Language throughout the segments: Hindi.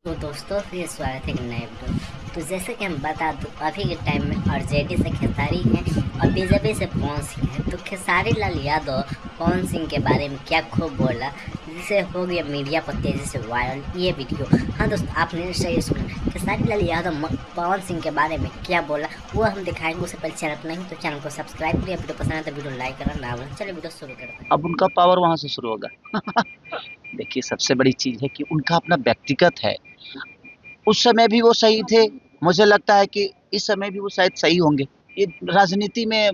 तो दोस्तों फिर स्वागत है एक नए वीडियो। तो जैसे कि हम बता दूं, अभी के टाइम में आरजेडी से खेसारी है और बीजेपी से पवन सिंह है। तो खेसारी लाल यादव पवन सिंह के बारे में क्या खूब बोला, जिसे हो गया मीडिया पर तेजी से वायरल ये वीडियो। हाँ दोस्तों, आपने सही सुना, खेसारी लाल यादव पवन सिंह के बारे में क्या बोला वो हम दिखाएंगे। उससे पहले चैनल पर नहीं तो चैनल को सब्सक्राइब करिए, वीडियो पसंद है तो वीडियो लाइक करना ना भूलें। चलिए वीडियो शुरू करते हैं। अब उनका पावर वहाँ से शुरू होगा। देखिए, सबसे बड़ी चीज़ है कि उनका अपना व्यक्तिगत है। उस समय भी वो सही थे, मुझे लगता है कि इस समय भी वो शायद सही होंगे। ये राजनीति में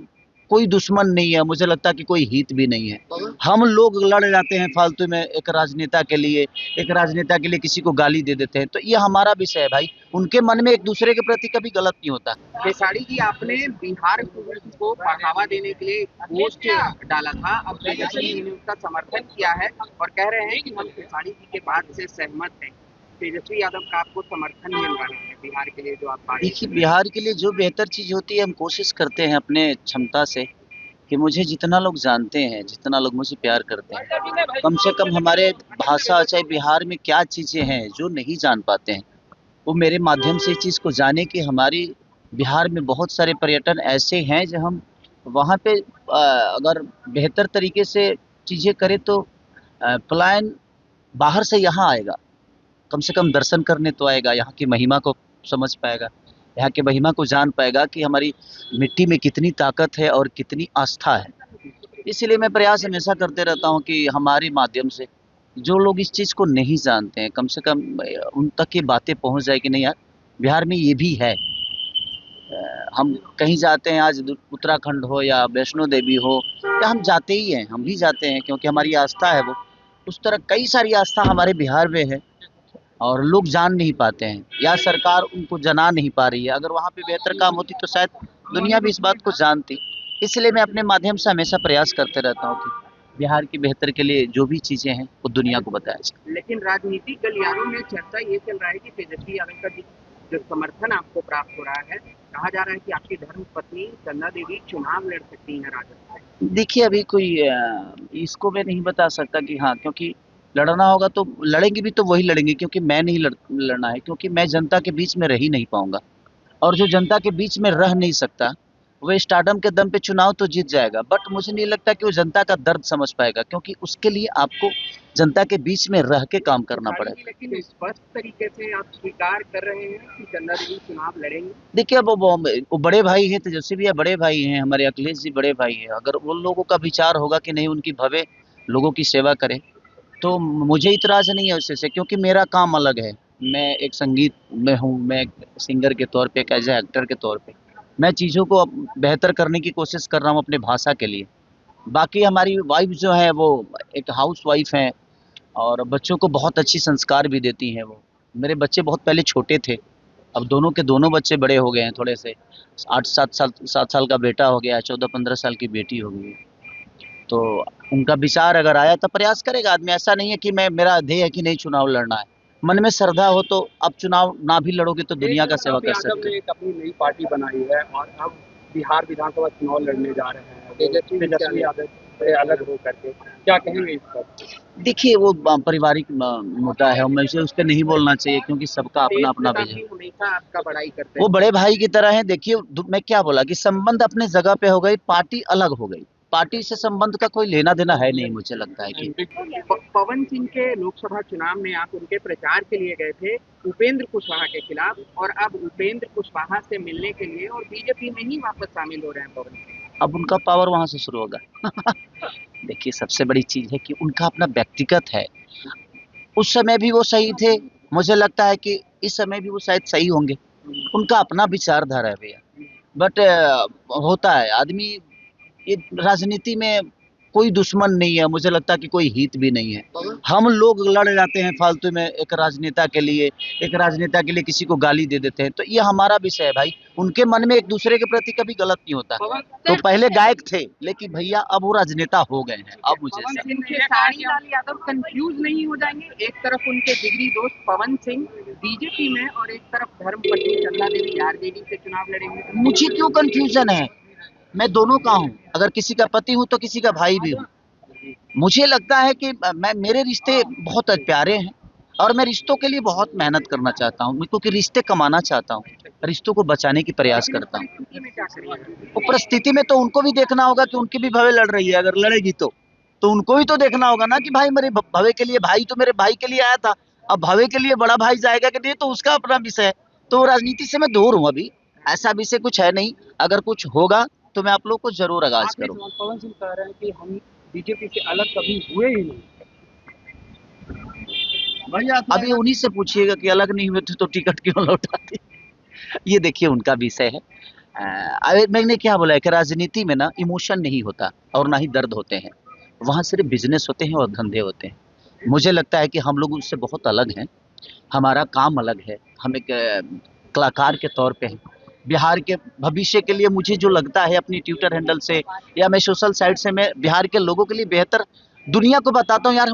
कोई दुश्मन नहीं है, मुझे लगता है कि कोई हित भी नहीं है। हम लोग लड़ जाते हैं फालतू में एक राजनेता के लिए, किसी को गाली दे देते हैं, तो ये हमारा विषय है भाई। उनके मन में एक दूसरे के प्रति कभी गलत नहीं होता। खेसारी जी, आपने बिहार को बढ़ावा देने के लिए पोस्ट डाला था। अब तेजस्वी जी ने उसका समर्थन किया है और कह रहे हैं कि हम खेसारी जी के बात से सहमत हैं। तेजस्वी यादव का आपको समर्थन मिल रहा है बिहार के लिए जो आप बात। देखिए, बिहार के लिए जो बेहतर चीज़ होती है हम कोशिश करते हैं अपने क्षमता से, कि मुझे जितना लोग जानते हैं, जितना लोग मुझे प्यार करते हैं, कम से कम हमारे भाषा, चाहे बिहार में क्या चीज़ें हैं जो नहीं जान पाते हैं, वो मेरे माध्यम से इस चीज़ को जाने कि हमारी बिहार में बहुत सारे पर्यटन ऐसे हैं जो हम वहाँ पे अगर बेहतर तरीके से चीज़ें करें तो पलायन बाहर से यहाँ आएगा, कम से कम दर्शन करने तो आएगा, यहाँ की महिमा को समझ पाएगा, यहाँ की महिमा को जान पाएगा कि हमारी मिट्टी में कितनी ताकत है और कितनी आस्था है। इसलिए मैं प्रयास हमेशा करते रहता हूँ कि हमारे माध्यम से जो लोग इस चीज़ को नहीं जानते हैं, कम से कम उन तक ये बातें पहुँच जाए कि नहीं यार, बिहार में ये भी है। हम कहीं जाते हैं, आज उत्तराखंड हो या वैष्णो देवी हो, या हम जाते ही हैं, हम भी जाते हैं क्योंकि हमारी आस्था है वो। उस तरह कई सारी आस्था हमारे बिहार में है और लोग जान नहीं पाते हैं या सरकार उनको जना नहीं पा रही है। अगर वहाँ पे बेहतर काम होती तो शायद दुनिया भी इस बात को जानती। इसलिए मैं अपने माध्यम से हमेशा प्रयास करते रहता हूँ कि बिहार की बेहतर के लिए जो भी चीज़ें हैं वो दुनिया को बताया जाए। लेकिन राजनीतिक गलियारों में चर्चा ये चल रहा है कि तेजस्वी यादव का जो समर्थन आपको प्राप्त हो रहा है, कहा जा रहा है कि आपकी धर्म पत्नी चंदा देवी चुनाव लड़ सकती है राजद से। देखिए, अभी कोई इसको मैं नहीं बता सकता कि हाँ, क्योंकि लड़ना होगा तो लड़ेंगे भी तो वही लड़ेंगे, क्योंकि मैं नहीं लड़ना है, क्योंकि मैं जनता के बीच में रह ही नहीं पाऊंगा। और जो जनता के बीच में रह नहीं सकता, वो स्टारडम के दम पे चुनाव तो जीत जाएगा, बट मुझे नहीं लगता कि वो जनता का दर्द समझ पाएगा, क्योंकि उसके लिए आपको जनता के बीच में रह के काम करना पड़ेगा। लेकिन स्पष्ट तरीके से आप स्वीकार कर रहे हैं कि चंदा देवी चुनाव लड़ेंगे। देखिए, अब वो बड़े भाई हैं, तेजस्वी भैया बड़े भाई हैं, हमारे अखिलेश जी बड़े भाई हैं। अगर उन लोगों का विचार होगा कि नहीं, उनकी भव्य लोगों की सेवा करें, तो मुझे इतराज़ नहीं है उससे, क्योंकि मेरा काम अलग है। मैं एक संगीत में हूँ, मैं एक सिंगर के तौर पे, एक एज ए एक्टर के तौर पे मैं चीज़ों को अब बेहतर करने की कोशिश कर रहा हूँ अपने भाषा के लिए। बाकी हमारी वाइफ़ जो है वो एक हाउस वाइफ़ हैं और बच्चों को बहुत अच्छी संस्कार भी देती हैं वो। मेरे बच्चे बहुत पहले छोटे थे, अब दोनों के दोनों बच्चे बड़े हो गए हैं थोड़े से। 7 साल का बेटा हो गया है, 14-15 साल की बेटी हो गई है। तो उनका विचार अगर आया तो प्रयास करेगा आदमी। ऐसा नहीं है कि मैं, मेरा ध्येय है कि नहीं चुनाव लड़ना है। मन में श्रद्धा हो तो अब चुनाव ना भी लड़ोगे तो दुनिया का सेवा कर सकते हो। एक अपनी नई पार्टी बनाई है और अब बिहार विधानसभा चुनाव लड़ने जा रहे हैं तेजस्वी यादव से अलग हो करके, क्या कहेंगे इस पर? देखिए, वो पारिवारिक मुद्दा है, मुझे उस पर नहीं बोलना चाहिए, क्योंकि सबका अपना अपना विजन। हमेशा आपका बड़ाई करते वो हैं। बड़े भाई की तरह है। देखिए, मैं क्या बोला कि संबंध अपने जगह पे हो गई, पार्टी अलग हो गई। पार्टी से संबंध का कोई लेना देना है नहीं, मुझे लगता है कि पवन सिंह के लोकसभा चुनाव में आप उनके प्रचार के लिए गए थे उपेंद्र कुशवाहा के खिलाफ, और अब उपेंद्र कुशवाहा से मिलने के लिए और बीजेपी में ही वापस शामिल हो रहे हैं पवन सिंह। अब उनका पावर वहां से शुरू होगा। देखिए, सबसे बड़ी चीज़ है कि उनका अपना व्यक्तिगत है। उस समय भी वो सही थे, मुझे लगता है कि इस समय भी वो शायद सही होंगे। उनका अपना विचारधारा है भैया। बट होता है आदमी, ये राजनीति में कोई दुश्मन नहीं है, मुझे लगता है कि कोई हित भी नहीं है। हम लोग लड़ जाते हैं फालतू में एक राजनेता के लिए, किसी को गाली दे देते हैं, तो ये हमारा विषय है भाई। उनके मन में एक दूसरे के प्रति कभी गलत नहीं होता। तो पहले गायक थे, लेकिन भैया अब वो राजनेता हो गए हैं। अब मुझे खेसारी लाल यादव कंफ्यूज नहीं हो जाएंगे? एक तरफ उनके जिगरी दोस्त पवन सिंह बीजेपी में और एक तरफ धर्मपत्नी चंदा देवी आरजेडी से चुनाव लड़ेंगे। मुझे क्यों कंफ्यूजन है? मैं दोनों का हूँ, अगर किसी का पति हूँ तो किसी का भाई भी हूँ। मुझे लगता है कि मैं, मेरे रिश्ते बहुत प्यारे हैं और मैं रिश्तों के लिए बहुत मेहनत करना चाहता हूँ, क्योंकि रिश्ते कमाना चाहता हूँ, रिश्तों को बचाने की प्रयास करता हूँ। परिस्थिति में क्या करेंगे? तो परिस्थिति में तो उनको भी देखना होगा कि उनकी भी भवे लड़ रही है, अगर लड़ेगी तो उनको भी तो देखना होगा ना कि भाई मेरे भवे के लिए, भाई तो मेरे भाई के लिए आया था, अब भवे के लिए बड़ा भाई जाएगा कि नहीं तो उसका अपना विषय है। तो राजनीति से मैं दूर हूँ अभी, ऐसा विषय कुछ है नहीं, अगर कुछ होगा तो मैं आप लोग को जरूर आगाज आखिरी करूँ। सवाल, पवन सिंह कह रहे हैं कि हम बीजेपी से अलग कभी हुए ही नहीं। अभी उन्हीं से पूछिएगा कि अलग नहीं हुए थे तो टिकट क्यों लौटा दी। ये देखिए उनका विषय है। अरे मैंने क्या बोला है कि राजनीति में ना इमोशन नहीं होता और ना ही दर्द होते हैं, वहाँ सिर्फ बिजनेस होते हैं और धंधे होते हैं। मुझे लगता है कि हम लोग उससे बहुत अलग हैं, हमारा काम अलग है, हम एक कलाकार के तौर पे हैं। बिहार के भविष्य के लिए मुझे जो लगता है अपनी ट्विटर हैंडल से या मैं सोशल साइट से मैं बिहार के लोगों के लिए बेहतर दुनिया को बताता हूँ यार।